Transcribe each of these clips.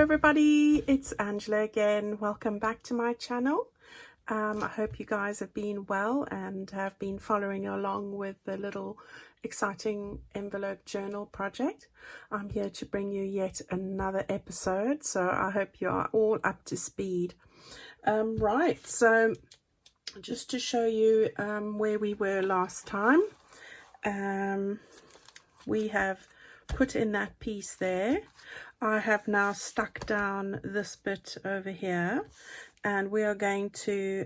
everybody, it's Angela again. Welcome back to my channel. I hope you guys have been well and have been following along with the little exciting envelope journal project. I'm here to bring you yet another episode, so I hope you are all up to speed. Right, so just to show you where we were last time, we have put in that piece there. I have now stuck down this bit over here, and we are going to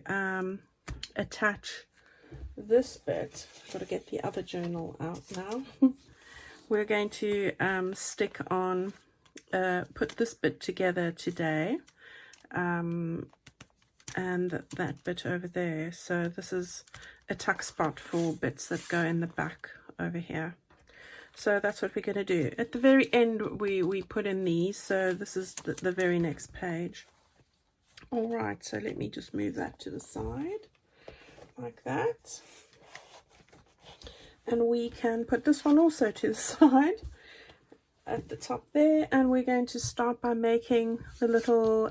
attach this bit. Got to get the other journal out now. We're going to stick on, put this bit together today, and that bit over there. So this is a tuck spot for bits that go in the back over here. So that's what we're going to do. At the very end, we put in these. So this is the very next page. All right, so let me just move that to the side like that. And we can put this one also to the side at the top there. And we're going to start by making the little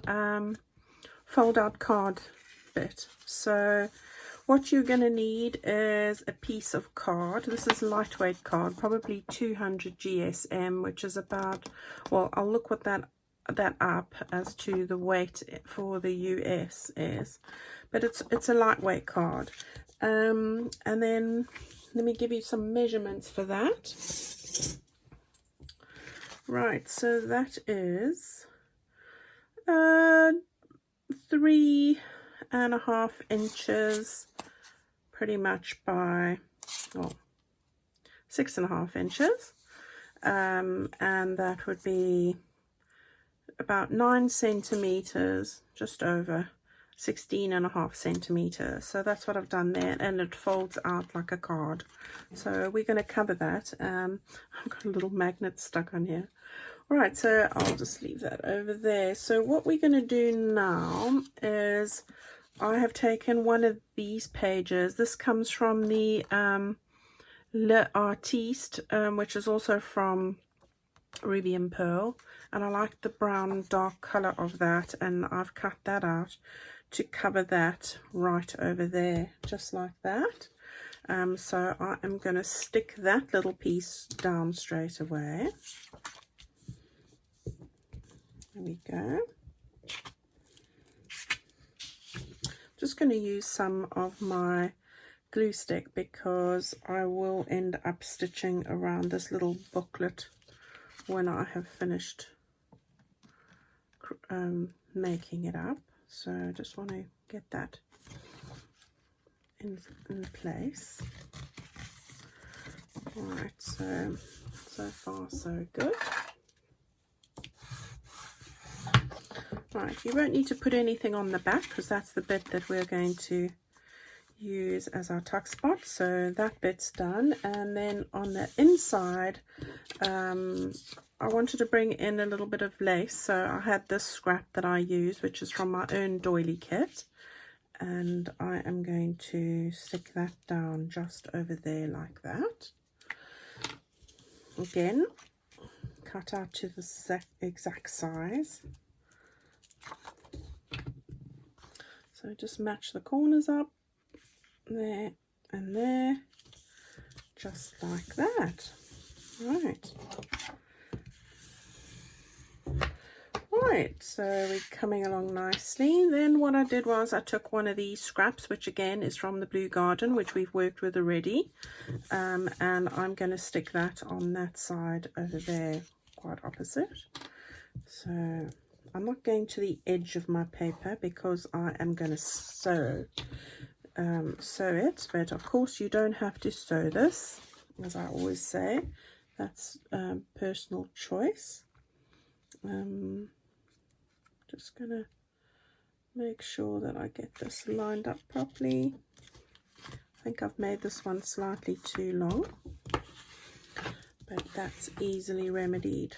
fold-out card bit. So what you're going to need is a piece of card. This is lightweight card, probably 200 GSM, which is about, well, I'll look what that up as to the weight for the US is, but it's a lightweight card. And then let me give you some measurements for that. Right, so that is 3.5 inches pretty much by 6.5 inches, and that would be about 9 centimeters, just over 16.5 centimeters. So that's what I've done there, and it folds out like a card. So we're going to cover that. I've got a little magnet stuck on here. All right, so I'll just leave that over there. So what we're going to do now is I have taken one of these pages. This comes from the L'Artiste, which is also from Ruby and Pearl. And I like the brown dark color of that. And I've cut that out to cover that right over there, just like that. So I am going to stick that little piece down straight away. There we go. Just going to use some of my glue stick because I will end up stitching around this little booklet when I have finished making it up. So I just want to get that in place. All right, so far so good. Right, you won't need to put anything on the back because that's the bit that we're going to use as our tuck spot. So that bit's done. And then on the inside, I wanted to bring in a little bit of lace. So I had this scrap that I use, which is from my own doily kit. And I am going to stick that down just over there like that. Again, cut out to the exact size. So just match the corners up there and there, just like that. Right, so we're coming along nicely. Then what I did was I took one of these scraps, which again is from the Blue Garden, which we've worked with already, and I'm going to stick that on that side over there, quite opposite. So I'm not going to the edge of my paper because I am going to sew it, but of course you don't have to sew this, as I always say. That's personal choice. Just gonna make sure that I get this lined up properly. I think I've made this one slightly too long, but that's easily remedied.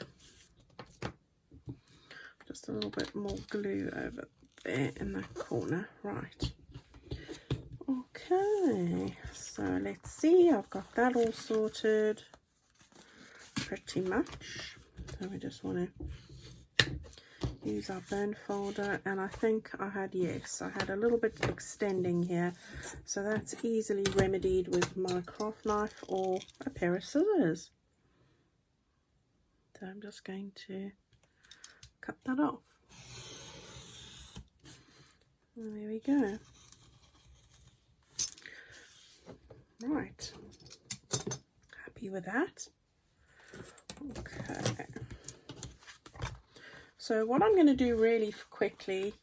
Just a little bit more glue over there in that corner. Right. Okay, so let's see. I've got that all sorted pretty much. So we just want to use our burn folder, and I think I had, yes, I had a little bit extending here, so that's easily remedied with my craft knife or a pair of scissors. So I'm just going to cut that off. And there we go. Right, happy with that. Okay, so what I'm going to do really quickly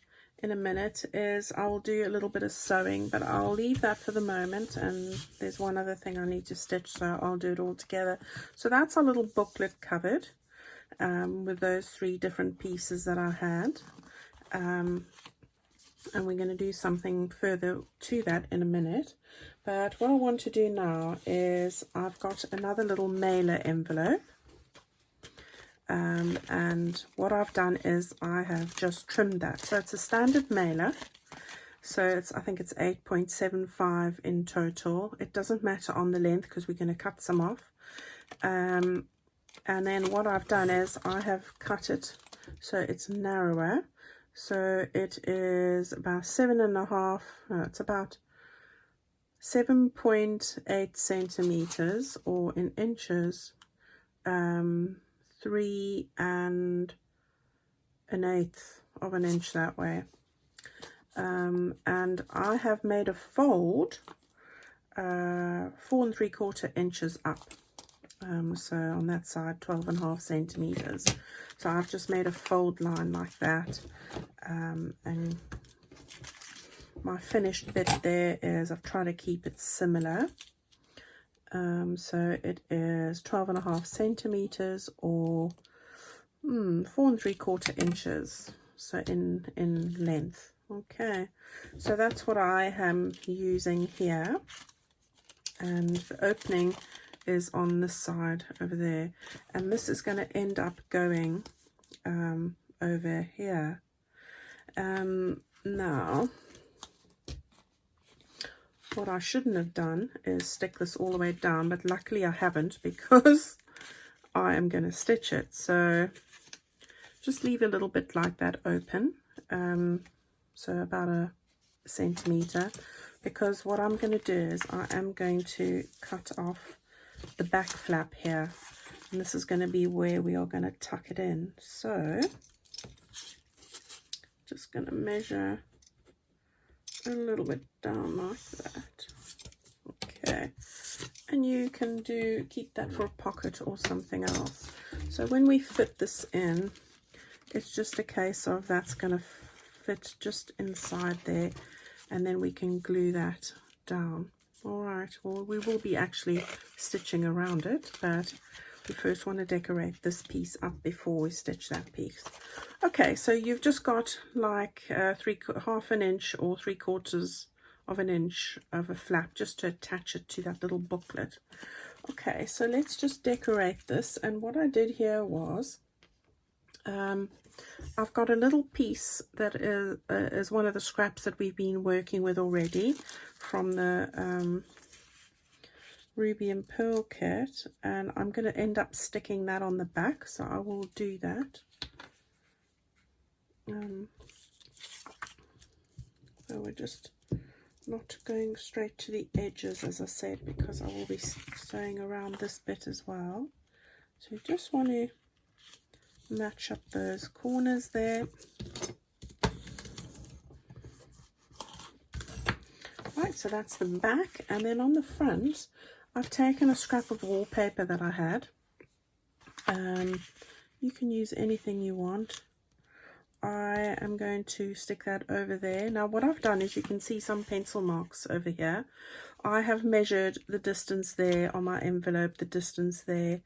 in a minute is I'll do a little bit of sewing, but I'll leave that for the moment, and there's one other thing I need to stitch, so I'll do it all together. So that's our little booklet covered with those 3 different pieces that I had, and we're going to do something further to that in a minute. But what I want to do now is I've got another little mailer envelope, and what I've done is I have just trimmed that. So it's a standard mailer, so it's, I think it's 8.75 in total. It doesn't matter on the length because we're going to cut some off. And then what I've done is I have cut it so it's narrower. So it is about 7.5, no, it's about 7.8 centimeters, or in inches, 3 1/8 of an inch that way. And I have made a fold 4 3/4 inches up. So on that side 12.5 centimeters. So I've just made a fold line like that, and my finished bit there is, I've tried to keep it similar. So it is 12.5 centimeters, or 4 3/4 inches, so in length. Okay, so that's what I am using here, and the opening is on this side over there, and this is going to end up going over here. Now what I shouldn't have done is stick this all the way down, but luckily I haven't, because I am going to stitch it. So just leave a little bit like that open, so about a centimeter, because what I'm going to do is I am going to cut off the back flap here, and this is going to be where we are going to tuck it in. So just going to measure a little bit down like that. Okay, and you can keep that for a pocket or something else. So when we fit this in, it's just a case of that's going to fit just inside there, and then we can glue that down. All right, well, we will be actually stitching around it, but we first want to decorate this piece up before we stitch that piece. Okay, so you've just got like half an inch or 3/4 of an inch of a flap just to attach it to that little booklet. Okay, so let's just decorate this. And what I did here was I've got a little piece that is one of the scraps that we've been working with already from the Ruby and Pearl kit, and I'm going to end up sticking that on the back, so I will do that. So we're just not going straight to the edges, as I said, because I will be sewing around this bit as well. So you just want to match up those corners there. Right, so that's the back, and then on the front I've taken a scrap of wallpaper that I had. You can use anything you want. I am going to stick that over there. Now what I've done is, you can see some pencil marks over here. I have measured the distance there on my envelope, the distance there,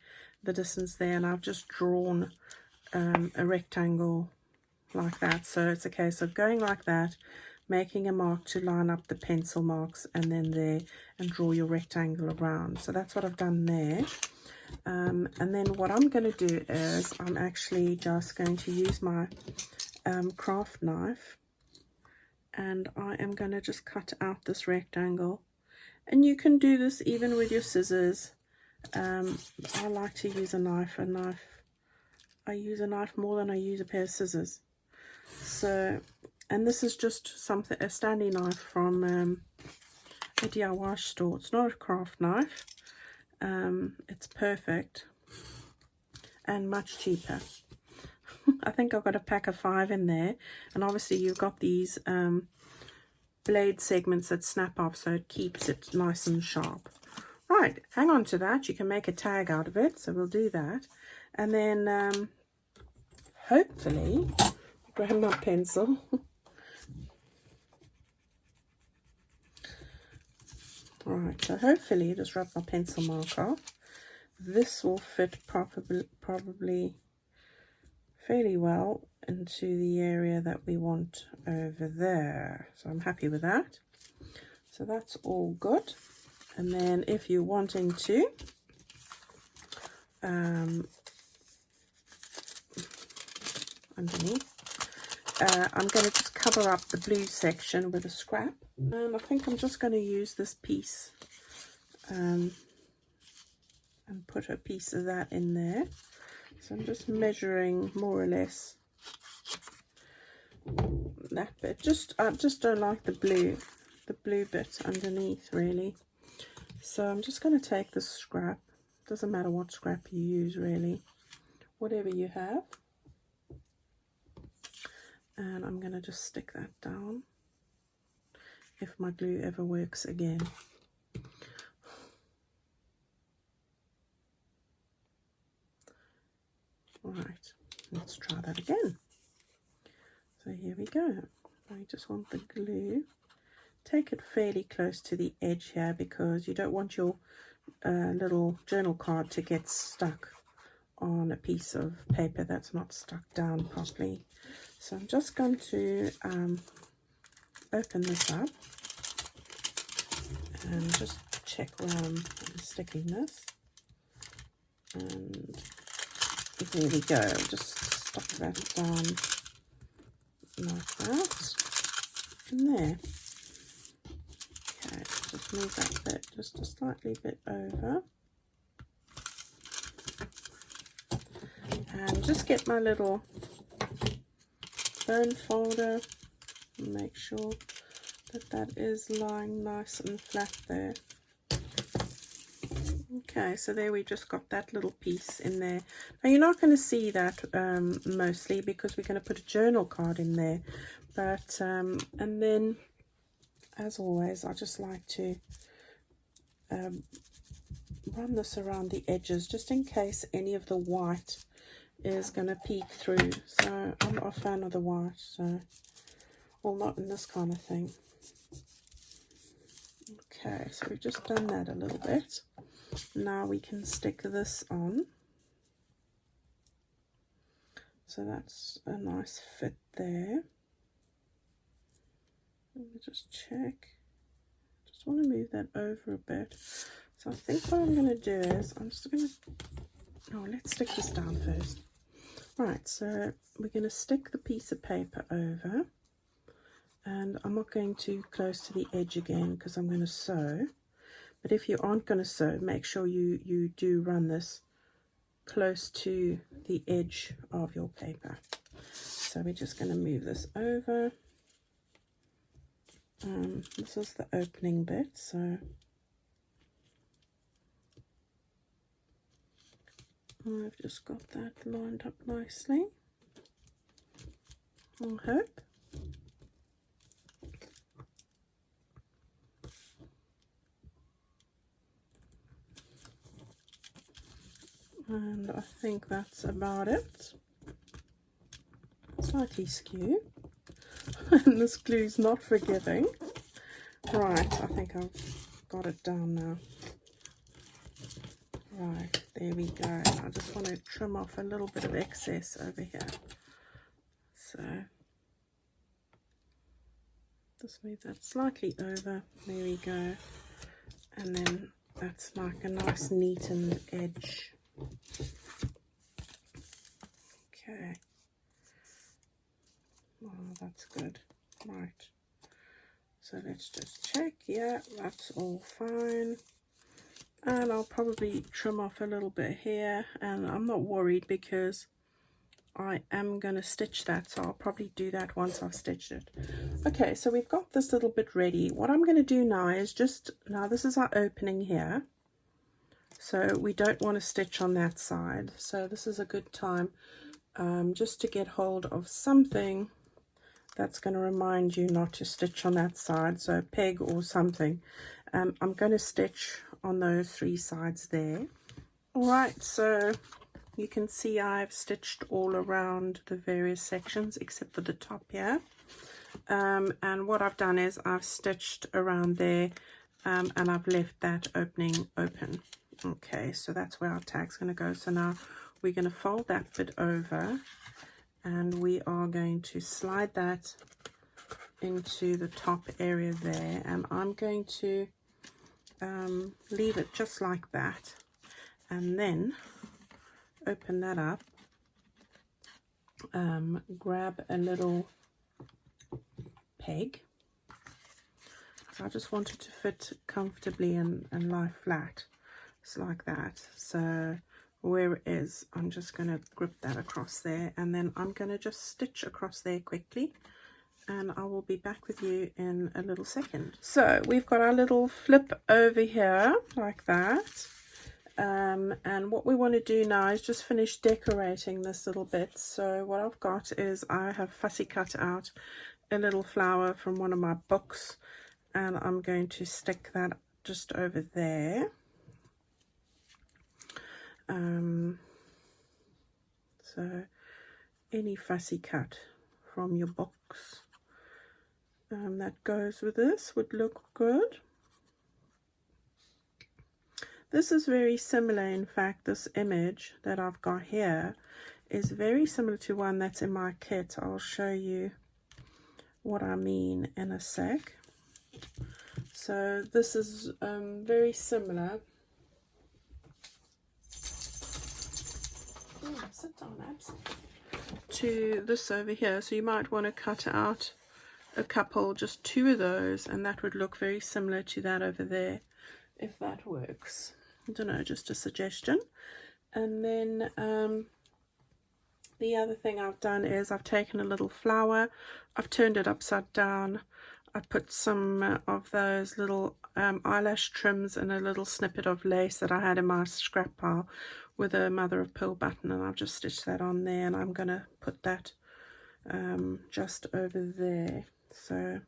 and I've just drawn a rectangle like that. So it's a case of going like that, making a mark to line up the pencil marks, and then there, and draw your rectangle around. So that's what I've done there. And then what I'm going to do is I'm actually just going to use my craft knife, and I am going to just cut out this rectangle. And you can do this even with your scissors. I like to use a knife. I use a knife more than I use a pair of scissors. So, and this is just something, a standing knife from a DIY store. It's not a craft knife. It's perfect and much cheaper. I think I've got a pack of 5 in there, and obviously you've got these blade segments that snap off, so it keeps it nice and sharp. Right, hang on to that. You can make a tag out of it, so we'll do that. And then hopefully, grab my pencil. Right, so hopefully, just rub my pencil mark off. This will fit probably fairly well into the area that we want over there. So I'm happy with that. So that's all good. And then if you're wanting to underneath, I'm going to just cover up the blue section with a scrap. And I think I'm just going to use this piece and put a piece of that in there. So I'm just measuring more or less that bit. I just don't like the blue bit underneath really. So I'm just going to take this scrap. Doesn't matter what scrap you use really, whatever you have. And I'm going to just stick that down if my glue ever works again. Right, let's try that again. So here we go. I just want the glue. Take it fairly close to the edge here, because you don't want your little journal card to get stuck on a piece of paper that's not stuck down properly. So I'm just going to open this up and just check where I'm sticking this. And there we go. Just stuck that down like that. And there. Okay, just move that bit just a slightly bit over. And just get my little bone folder and make sure that that is lying nice and flat there. Okay, so there we just got that little piece in there. Now you're not going to see that mostly, because we're going to put a journal card in there. But and then, as always, I just like to run this around the edges, just in case any of the white is going to peek through. So I'm not a fan of the white, so, well, not in this kind of thing. Okay, so we've just done that a little bit. Now we can stick this on. So that's a nice fit there. Let me just check. Just want to move that over a bit. So I think what I'm going to do is I'm just going to, oh, let's stick this down first. Right, so we're going to stick the piece of paper over, and I'm not going too close to the edge again because I'm going to sew. But if you aren't going to sew, make sure you do run this close to the edge of your paper. So we're just going to move this over. This is the opening bit, so I've just got that lined up nicely, I hope. And I think that's about it. Slightly skew. And this glue's not forgiving. Right, I think I've got it down now. Right, there we go. I just want to trim off a little bit of excess over here. So just move that slightly over. There we go. And then that's like a nice neatened edge. Okay. Oh, that's good. Right. So let's just check. Yeah, that's all fine. And I'll probably trim off a little bit here. And I'm not worried because I am going to stitch that, so I'll probably do that once I've stitched it. Okay, so we've got this little bit ready. What I'm going to do now is now this is our opening here, so we don't want to stitch on that side, so this is a good time just to get hold of something that's going to remind you not to stitch on that side, so a peg or something. I'm going to stitch on those 3 sides there. Alright, so you can see I've stitched all around the various sections except for the top here. And what I've done is I've stitched around there and I've left that opening open. Okay, so that's where our tag's going to go. So now we're going to fold that bit over and we are going to slide that into the top area there, and I'm going to leave it just like that, and then open that up, grab a little peg. I just want it to fit comfortably and lie flat, just like that. So where it is, I'm just going to grip that across there, and then I'm going to just stitch across there quickly, and I will be back with you in a little second. So we've got our little flip over here like that, and what we want to do now is just finish decorating this little bit. So what I've got is I have fussy cut out a little flower from one of my books, and I'm going to stick that just over there. So any fussy cut from your books that goes with this would look good. This is very similar, in fact, this image that I've got here is very similar to one that's in my kit. I'll show you what I mean in a sec. So this is very similar. Sit down, Abs. To this over here, so you might want to cut out a couple, just 2 of those, and that would look very similar to that over there, if that works. I don't know, just a suggestion. And then the other thing I've done is I've taken a little flower, I've turned it upside down, I put some of those little eyelash trims and a little snippet of lace that I had in my scrap pile with a mother of pearl button, and I've just stitched that on there, and I'm going to put that just over there. So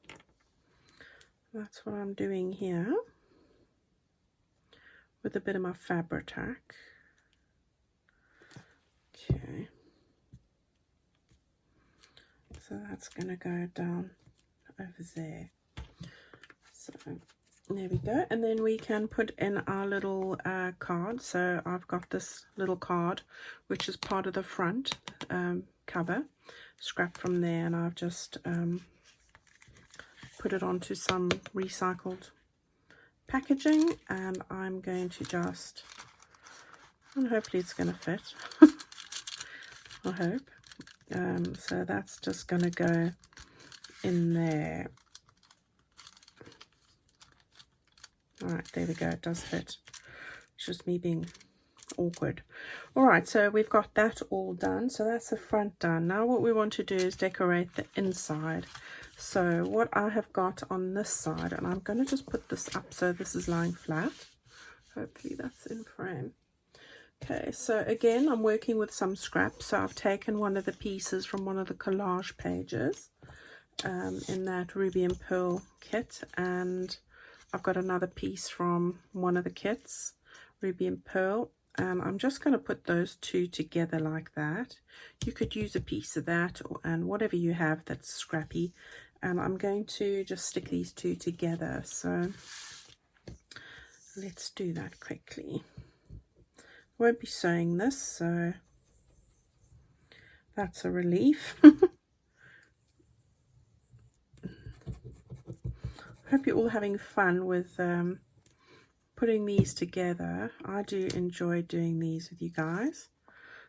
that's what I'm doing here with a bit of my Fabri-Tac. Okay, so that's going to go down over there. So there we go, and then we can put in our little card. So I've got this little card which is part of the front cover, scrap from there, and I've just put it onto some recycled packaging, and I'm going to just, and hopefully it's going to fit. I hope. So that's just going to go in there. Alright, there we go, it does fit. It's just me being awkward. Alright, so we've got that all done. So that's the front done. Now what we want to do is decorate the inside. So what I have got on this side, and I'm going to just put this up so this is lying flat. Hopefully that's in frame. Okay, so again, I'm working with some scraps. So I've taken one of the pieces from one of the collage pages in that Ruby and Pearl kit, and I've got another piece from one of the kits, Ruby and Pearl, and I'm just going to put those 2 together like that. You could use a piece of that and whatever you have that's scrappy, and I'm going to just stick these 2 together. So let's do that quickly. I won't be sewing this, so that's a relief. Hope you're all having fun with putting these together. I do enjoy doing these with you guys.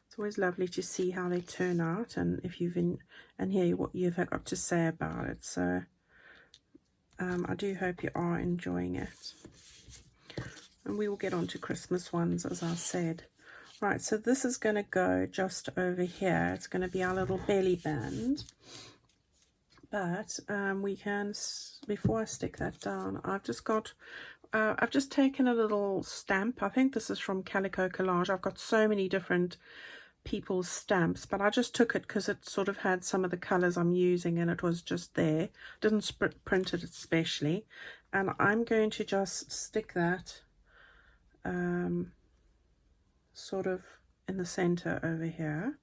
It's always lovely to see how they turn out, and if you've and hear what you've got to say about it. So I do hope you are enjoying it, and we will get on to Christmas ones, as I said. Right, so this is going to go just over here. It's going to be our little belly band. But we can, before I stick that down, I've just taken a little stamp. I think this is from Calico Collage. I've got so many different people's stamps, but I just took it because it sort of had some of the colors I'm using and it was just there. Didn't print it especially. And I'm going to just stick that sort of in the center over here.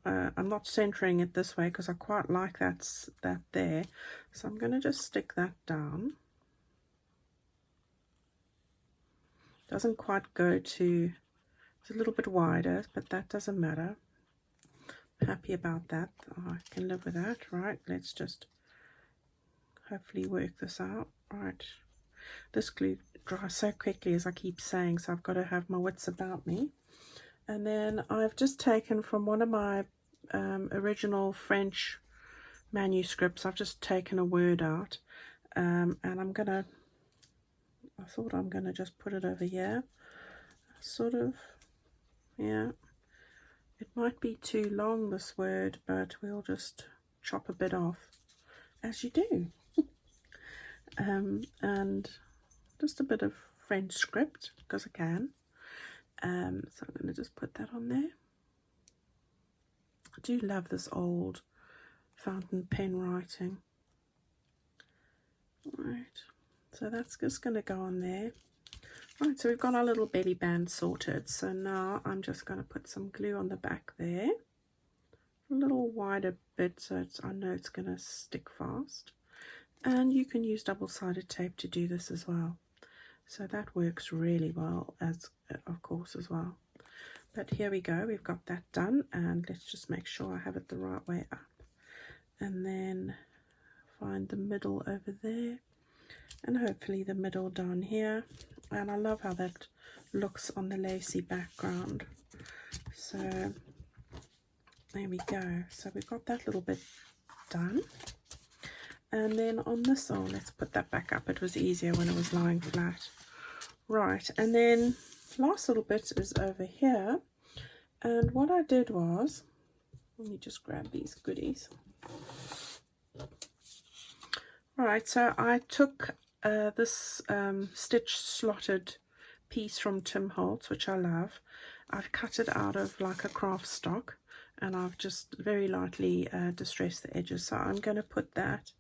I'm not centering it this way because I quite like that there. So I'm going to just stick that down. Doesn't quite go to, it's a little bit wider, but that doesn't matter. I'm happy about that. Oh, I can live with that. Right, let's just hopefully work this out. Right, this glue dries so quickly, as I keep saying, so I've got to have my wits about me. And then I've just taken from one of my original French manuscripts, I've just taken a word out, and I thought I'm gonna just put it over here, sort of, yeah. It might be too long, this word, but we'll just chop a bit off, as you do. And just a bit of French script, because I can. So I'm going to just put that on there. I do love this old fountain pen writing. Right, so that's just going to go on there. Right, so we've got our little belly band sorted. So now I'm just going to put some glue on the back there. A little wider bit so I know it's going to stick fast. And you can use double-sided tape to do this as well. So that works really well, of course, as well. But here we go, we've got that done, and let's just make sure I have it the right way up. And then find the middle over there, and hopefully the middle down here. And I love how that looks on the lacy background. So there we go. So we've got that little bit done. And then on this one, let's put that back up. It was easier when it was lying flat. Right, and then last little bit is over here. And what I did was, let me just grab these goodies. Right, so I took this stitch slotted piece from Tim Holtz, which I love. I've cut it out of like a craft stock, and I've just very lightly distressed the edges. So I'm going to put that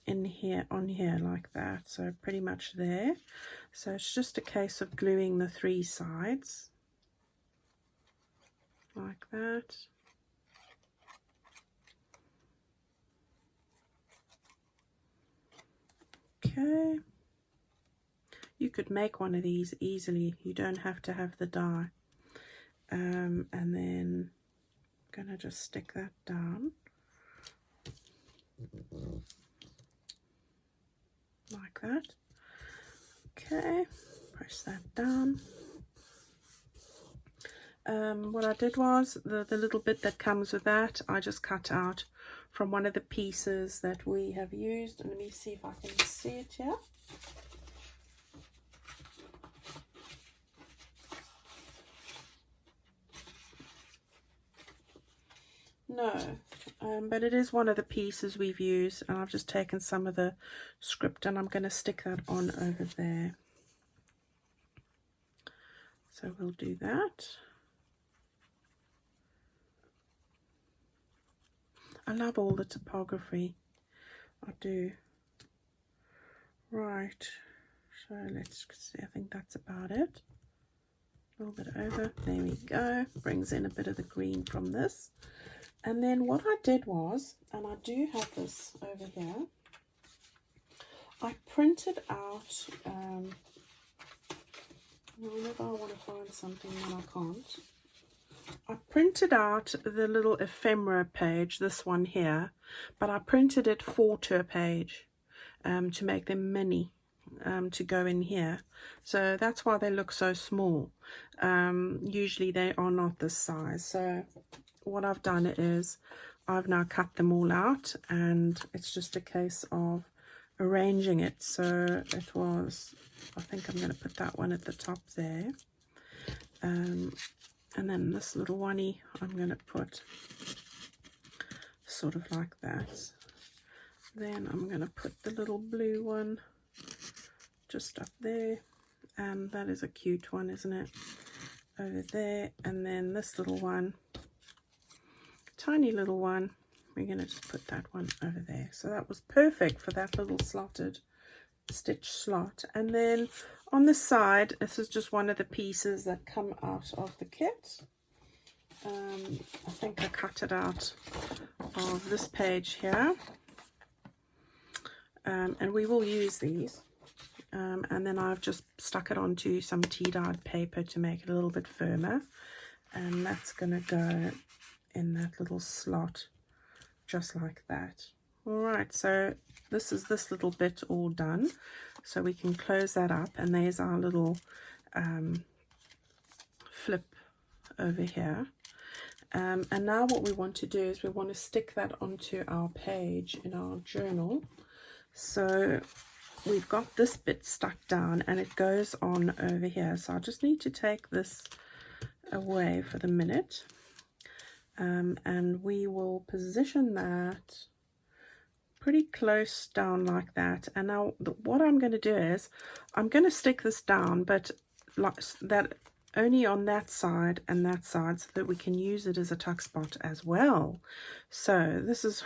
in here, on here, like that. So pretty much there. So it's just a case of gluing the 3 sides like that. Okay, you could make one of these easily. You don't have to have the die. And then I'm gonna just stick that down like that. Okay, press that down. What I did was the little bit that comes with that, I just cut out from one of the pieces that we have used. Let me see if I can see it here. No, but it is one of the pieces we've used, and I've just taken some of the script and I'm going to stick that on over there. So we'll do that. I love all the typography, I do. Right, so let's see, I think that's about it. A little bit over, there we go. Brings in a bit of the green from this. And then what I did was, and I do have this over here, I printed out, whenever I want to find something and I can't, I printed out the little ephemera page, this one here, but I printed it 4 to a page to make them mini to go in here. So that's why they look so small. Usually they are not this size. So what I've done is I've now cut them all out, and it's just a case of arranging it. So it was, I think I'm going to put that one at the top there. And then this little oney I'm going to put sort of like that. Then I'm going to put the little blue one just up there, and that is a cute one, isn't it, over there. And then this little one, tiny little one, we're going to just put that one over there. So that was perfect for that little slotted stitch slot. And then on the side, this is just one of the pieces that come out of the kit. I think I cut it out of this page here, and we will use these. And then I've just stuck it onto some tea-dyed paper to make it a little bit firmer, and that's going to go in that little slot just like that. All right, so this is this little bit all done, so we can close that up, and there's our little flip over here. And now what we want to do is we want to stick that onto our page in our journal. So we've got this bit stuck down and it goes on over here, so I just need to take this away for the minute, and we will position that pretty close down like that. And now what I'm going to do is I'm going to stick this down, but like that, only on that side and that side, so that we can use it as a tuck spot as well. So this is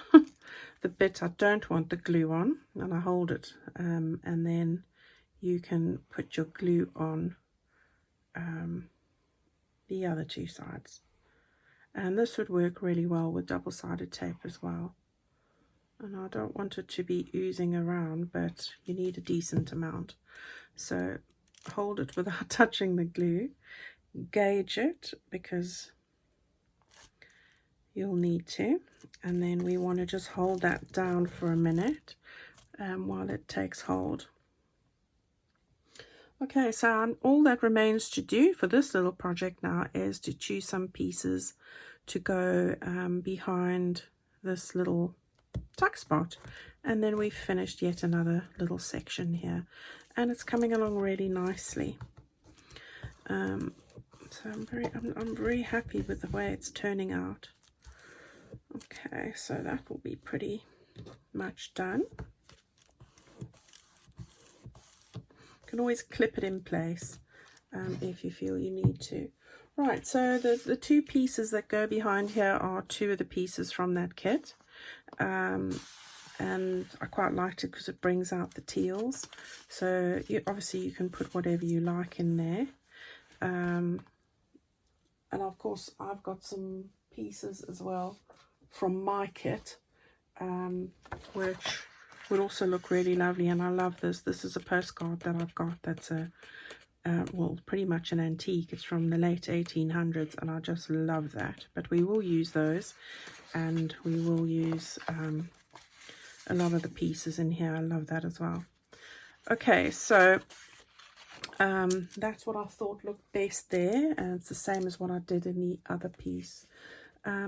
the bit I don't want the glue on, and I hold it, and then you can put your glue on the other two sides, and this would work really well with double-sided tape as well. And I don't want it to be oozing around, but you need a decent amount, so hold it without touching the glue, gauge it because you'll need to, and then we want to just hold that down for a minute while it takes hold. Okay, so all that remains to do for this little project now is to choose some pieces to go behind this little tuck spot, and then we've finished yet another little section here, and it's coming along really nicely. So I'm very happy with the way it's turning out. Okay, so that will be pretty much done. You can always clip it in place if you feel you need to. Right, so the two pieces that go behind here are two of the pieces from that kit. And I quite liked it because it brings out the teals. So obviously you can put whatever you like in there. And of course I've got some pieces as well from my kit, which would also look really lovely. And I love this. This is a postcard that I've got that's a well, pretty much an antique. It's from the late 1800s, and I just love that. But we will use those, and we will use a lot of the pieces in here. I love that as well. Okay, so that's what I thought looked best there, and it's the same as what I did in the other piece.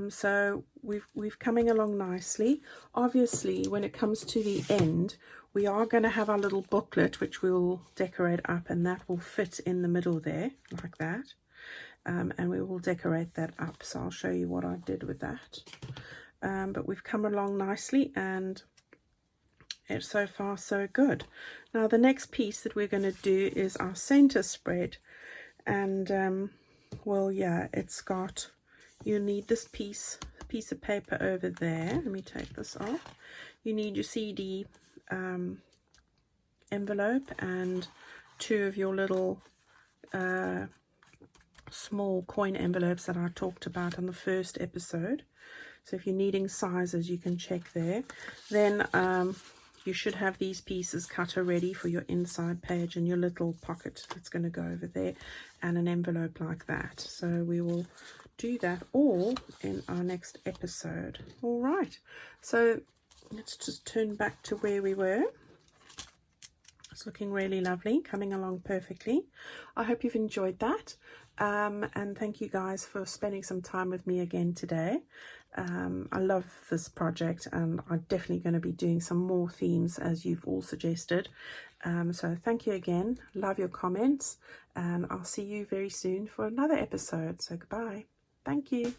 So we've coming along nicely. Obviously, when it comes to the end, we are going to have our little booklet, which we'll decorate up, and that will fit in the middle there, like that. And we will decorate that up, so I'll show you what I did with that. But we've come along nicely, and it's so far so good. Now the next piece that we're going to do is our center spread, and well, yeah, it's got, you need this piece of paper over there. Let me take this off. You need your CD envelope and two of your little small coin envelopes that I talked about on the first episode. So if you're needing sizes, you can check there. Then you should have these pieces cut already for your inside page, and your little pocket that's going to go over there, and an envelope like that. So we will do that all in our next episode. All right, so let's just turn back to where we were. It's looking really lovely, coming along perfectly. I hope you've enjoyed that, and thank you guys for spending some time with me again today. I love this project, and I'm definitely going to be doing some more themes as you've all suggested. So thank you again. Love your comments, and I'll see you very soon for another episode. So goodbye. Thank you.